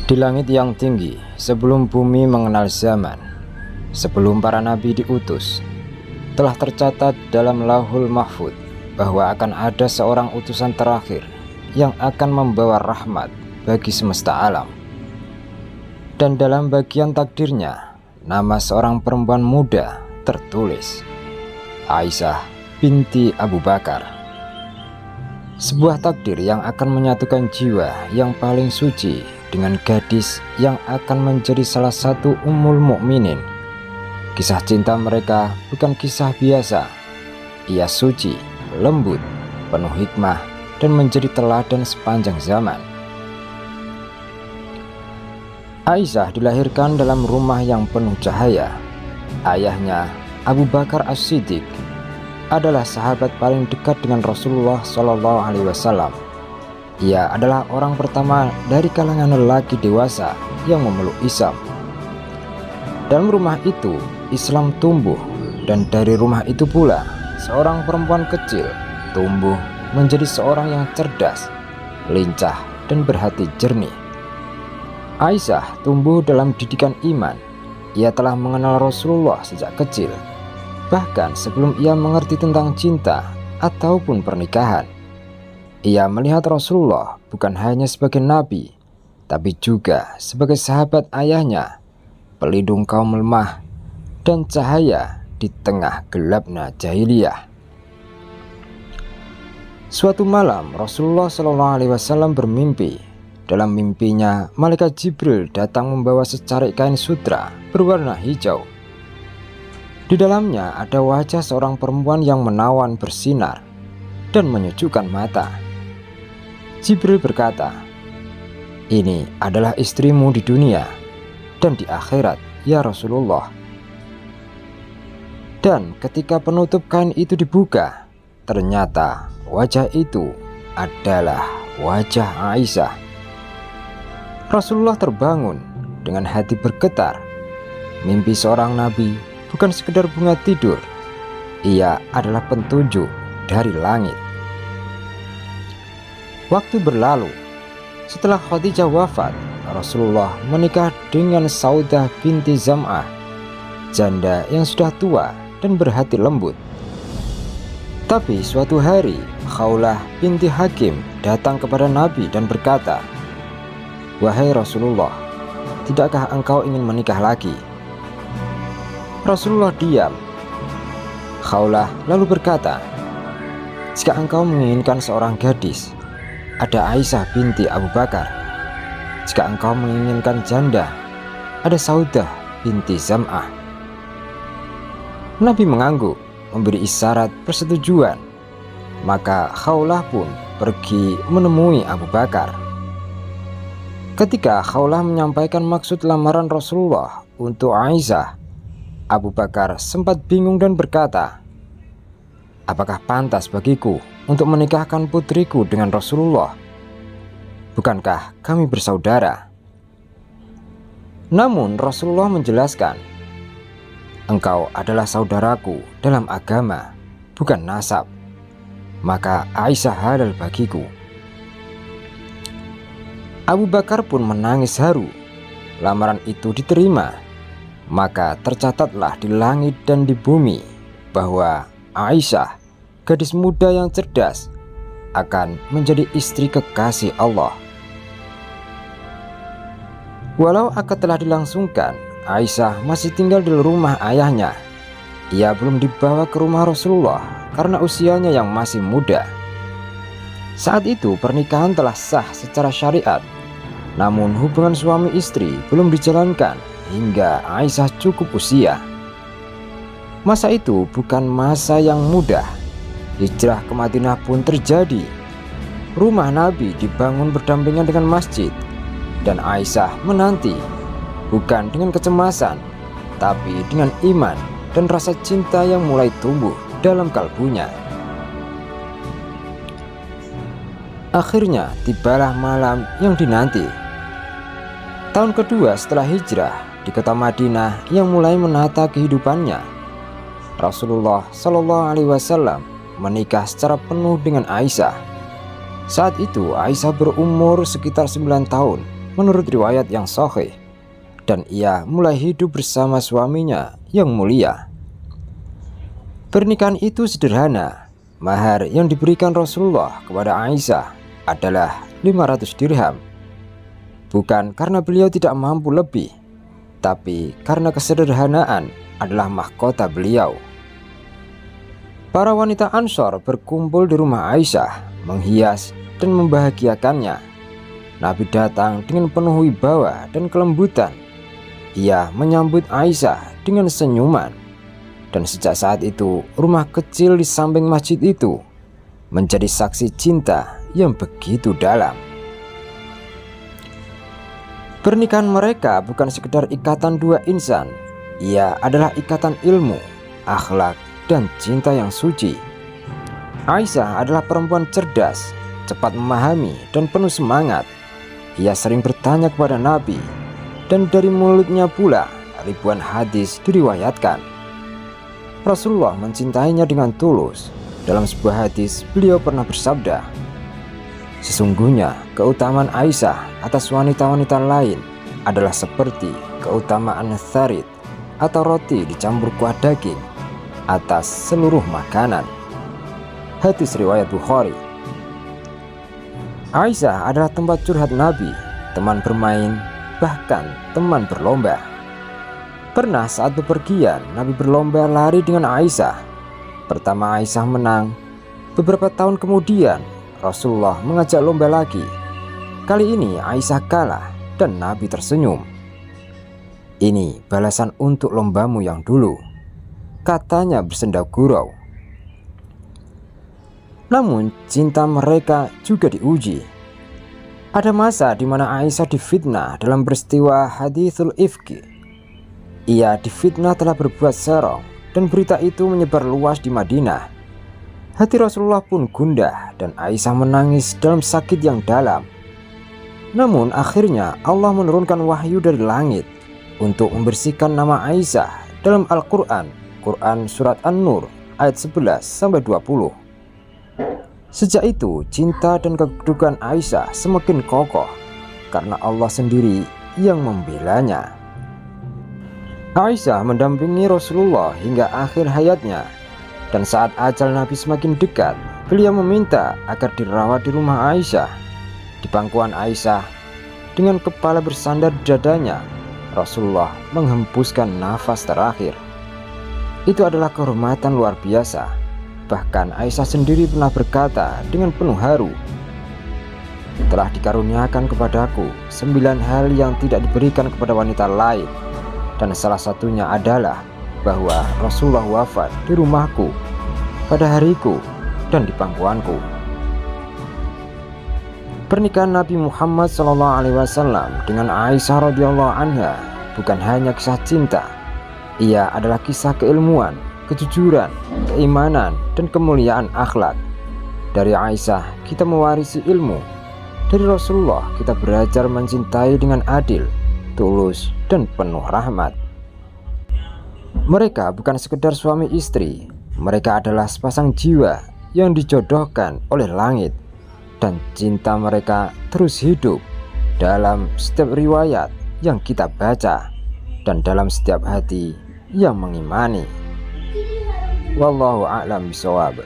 Di langit yang tinggi, sebelum bumi mengenal zaman, sebelum para nabi diutus, telah tercatat dalam Lauhul Mahfuz bahwa akan ada seorang utusan terakhir yang akan membawa rahmat bagi semesta alam. Dan dalam bagian takdirnya, nama seorang perempuan muda tertulis, Aisyah binti Abu Bakar. Sebuah takdir yang akan menyatukan jiwa yang paling suci dengan gadis yang akan menjadi salah satu ummul mukminin. Kisah cinta mereka bukan kisah biasa. Ia suci, lembut, penuh hikmah, dan menjadi teladan sepanjang zaman. Aisyah dilahirkan dalam rumah yang penuh cahaya. Ayahnya, Abu Bakar As-Siddiq, adalah sahabat paling dekat dengan Rasulullah SAW. Ia adalah orang pertama dari kalangan lelaki dewasa yang memeluk Islam. Dalam rumah itu, Islam tumbuh, dan dari rumah itu pula, seorang perempuan kecil tumbuh menjadi seorang yang cerdas, lincah, dan berhati jernih. Aisyah tumbuh dalam didikan iman. Ia telah mengenal Rasulullah sejak kecil, bahkan sebelum ia mengerti tentang cinta ataupun pernikahan. Ia melihat Rasulullah bukan hanya sebagai nabi, tapi juga sebagai sahabat ayahnya, pelindung kaum lemah, dan cahaya di tengah gelapnya jahiliyah. Suatu malam Rasulullah SAW bermimpi. Dalam mimpinya, malaikat Jibril datang membawa secarik kain sutra berwarna hijau. Di dalamnya ada wajah seorang perempuan yang menawan bersinar dan menyejukkan mata. Jibril berkata, "Ini adalah istrimu di dunia dan di akhirat, ya Rasulullah." Dan ketika penutup kain itu dibuka, ternyata wajah itu adalah wajah Aisyah. Rasulullah terbangun dengan hati bergetar. Mimpi seorang nabi bukan sekedar bunga tidur, ia adalah petunjuk dari langit. Waktu berlalu. Setelah Khadijah wafat, Rasulullah menikah dengan Saudah binti Zam'ah, janda yang sudah tua dan berhati lembut. Tapi suatu hari, Khawlah binti Hakim datang kepada Nabi dan berkata, "Wahai Rasulullah, tidakkah engkau ingin menikah lagi?" Rasulullah diam. Khawlah lalu berkata, "Jika engkau menginginkan seorang gadis, ada Aisyah binti Abu Bakar. Jika engkau menginginkan janda, ada Saudah binti Zam'ah." Nabi mengangguk, memberi isyarat persetujuan. Maka Khawlah pun pergi menemui Abu Bakar. Ketika Khawlah menyampaikan maksud lamaran Rasulullah untuk Aisyah, Abu Bakar sempat bingung dan berkata, "Apakah pantas bagiku untuk menikahkan putriku dengan Rasulullah? Bukankah kami bersaudara?" Namun Rasulullah menjelaskan, "Engkau adalah saudaraku dalam agama, bukan nasab. Maka Aisyah halal bagiku." Abu Bakar pun menangis haru. Lamaran itu diterima. Maka tercatatlah di langit dan di bumi bahwa Aisyah, gadis muda yang cerdas, akan menjadi istri kekasih Allah. Walau akad telah dilangsungkan, Aisyah masih tinggal di rumah ayahnya. Ia belum dibawa ke rumah Rasulullah karena usianya yang masih muda. Saat itu pernikahan telah sah secara syariat, namun hubungan suami istri belum dijalankan hingga Aisyah cukup usia. Masa itu bukan masa yang mudah. Hijrah ke Madinah pun terjadi. Rumah Nabi dibangun berdampingan dengan masjid, dan Aisyah menanti, bukan dengan kecemasan, tapi dengan iman dan rasa cinta yang mulai tumbuh dalam kalbunya. Akhirnya tibalah malam yang dinanti. Tahun kedua setelah hijrah, di kota Madinah yang mulai menata kehidupannya, Rasulullah SAW menikah secara penuh dengan Aisyah. Saat itu Aisyah berumur sekitar 9 tahun, menurut riwayat yang sahih, dan ia mulai hidup bersama suaminya yang mulia. Pernikahan itu sederhana. Mahar yang diberikan Rasulullah kepada Aisyah adalah 500 dirham. Bukan karena beliau tidak mampu lebih, tapi karena kesederhanaan adalah mahkota beliau. Para wanita Ansor berkumpul di rumah Aisyah, menghias dan membahagiakannya. Nabi datang dengan penuh wibawa dan kelembutan. Ia menyambut Aisyah dengan senyuman. Dan sejak saat itu, rumah kecil di samping masjid itu menjadi saksi cinta yang begitu dalam. Pernikahan mereka bukan sekedar ikatan dua insan. Ia adalah ikatan ilmu, akhlak, dan cinta yang suci. Aisyah adalah perempuan cerdas, cepat memahami, dan penuh semangat. Ia sering bertanya kepada Nabi, dan dari mulutnya pula ribuan hadis diriwayatkan. Rasulullah mencintainya dengan tulus. Dalam sebuah hadis, beliau pernah bersabda, "Sesungguhnya keutamaan Aisyah atas wanita-wanita lain adalah seperti keutamaan tharid atau roti dicampur kuah daging atas seluruh makanan." Hadis riwayat Bukhari. Aisyah adalah tempat curhat Nabi, teman bermain, bahkan teman berlomba. Pernah saat bepergian, Nabi berlomba lari dengan Aisyah. Pertama Aisyah menang. Beberapa tahun kemudian Rasulullah mengajak lomba lagi. Kali ini Aisyah kalah dan Nabi tersenyum. "Ini balasan untuk lombamu yang dulu," katanya bersenda gurau. Namun cinta mereka juga diuji. Ada masa di mana Aisyah difitnah dalam peristiwa haditsul ifki. Ia difitnah telah berbuat serong, dan berita itu menyebar luas di Madinah. Hati Rasulullah pun gundah dan Aisyah menangis dalam sakit yang dalam. Namun akhirnya Allah menurunkan wahyu dari langit untuk membersihkan nama Aisyah dalam Al-Quran, Quran Surat An-Nur ayat 11-20. Sejak itu cinta dan kedudukan Aisyah semakin kokoh karena Allah sendiri yang membelanya. Aisyah mendampingi Rasulullah hingga akhir hayatnya, dan saat ajal Nabi semakin dekat, beliau meminta agar dirawat di rumah Aisyah. Di pangkuan Aisyah, dengan kepala bersandar di dadanya, Rasulullah menghembuskan nafas terakhir. Itu adalah kehormatan luar biasa. Bahkan Aisyah sendiri pernah berkata dengan penuh haru, "Telah dikaruniakan kepadaku 9 hal yang tidak diberikan kepada wanita lain. Dan salah satunya adalah bahwa Rasulullah wafat di rumahku, pada hariku, dan di pangkuanku." Pernikahan Nabi Muhammad SAW dengan Aisyah radhiyallahu anha bukan hanya kisah cinta. Ia adalah kisah keilmuan, kejujuran, keimanan, dan kemuliaan akhlak. Dari Aisyah kita mewarisi ilmu. Dari Rasulullah kita belajar mencintai dengan adil, tulus, dan penuh rahmat. Mereka bukan sekedar suami istri. Mereka adalah sepasang jiwa yang dijodohkan oleh langit. Dan cinta mereka terus hidup dalam setiap riwayat yang kita baca dan dalam setiap hati yang mengimani. Wallahu a'lam bishawab.